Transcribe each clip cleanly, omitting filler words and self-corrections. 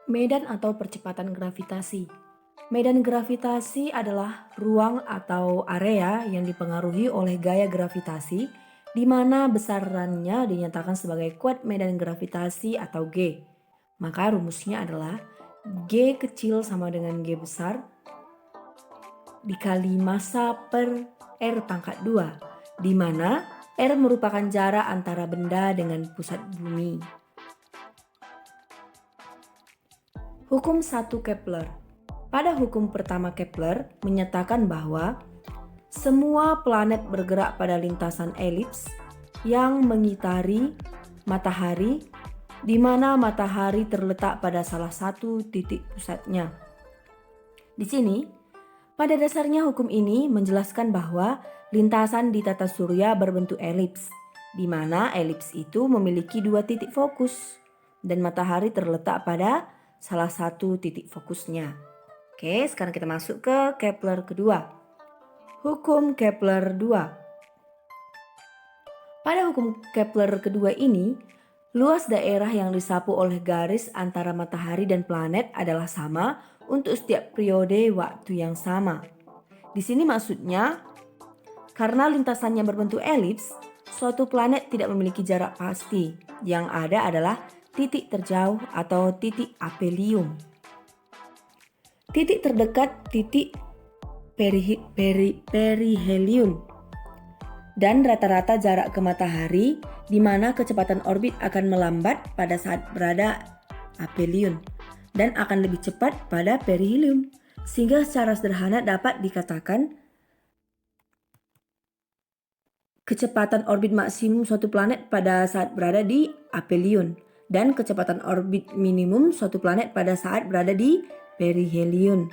Medan atau percepatan gravitasi. Medan gravitasi adalah ruang atau area yang dipengaruhi oleh gaya gravitasi di mana besarannya dinyatakan sebagai kuat medan gravitasi atau G. Maka rumusnya adalah G kecil sama dengan G besar dikali massa per R pangkat 2, di mana R merupakan jarak antara benda dengan pusat bumi. Hukum 1 Kepler. Pada hukum pertama Kepler menyatakan bahwa semua planet bergerak pada lintasan elips yang mengitari matahari, di mana matahari terletak pada salah satu titik pusatnya. Di sini, pada dasarnya hukum ini menjelaskan bahwa lintasan di tata surya berbentuk elips, di mana elips itu memiliki dua titik fokus dan matahari terletak pada salah satu titik fokusnya. Oke, sekarang kita masuk ke Kepler kedua. Hukum Kepler 2. Pada hukum Kepler kedua ini, luas daerah yang disapu oleh garis antara matahari dan planet adalah sama untuk setiap periode waktu yang sama. Di sini maksudnya, karena lintasannya berbentuk elips, suatu planet tidak memiliki jarak pasti. Yang ada adalah titik terjauh atau titik aphelion. Titik terdekat titik perihelion. Dan rata-rata jarak ke matahari di mana kecepatan orbit akan melambat pada saat berada aphelion dan akan lebih cepat pada perihelion. Sehingga secara sederhana dapat dikatakan kecepatan orbit maksimum suatu planet pada saat berada di aphelion dan kecepatan orbit minimum suatu planet pada saat berada di perihelion.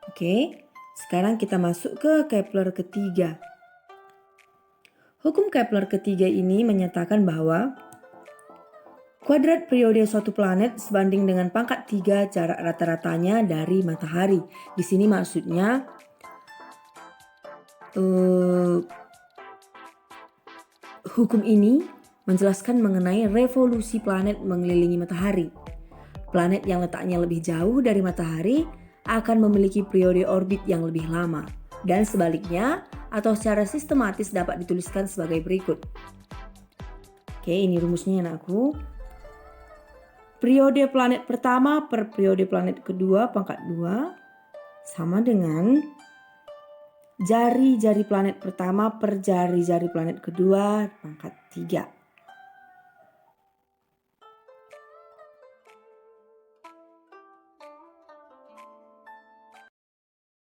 Oke, sekarang kita masuk ke Kepler ketiga. Hukum Kepler ketiga ini menyatakan bahwa kuadrat periode suatu planet sebanding dengan pangkat 3 jarak rata-ratanya dari matahari. Di sini maksudnya hukum ini menjelaskan mengenai revolusi planet mengelilingi matahari. Planet yang letaknya lebih jauh dari matahari akan memiliki periode orbit yang lebih lama. Dan sebaliknya, atau secara sistematis dapat dituliskan sebagai berikut. Oke, ini rumusnya anakku. Periode planet pertama per periode planet kedua pangkat 2 sama dengan jari-jari planet pertama per jari-jari planet kedua pangkat 3.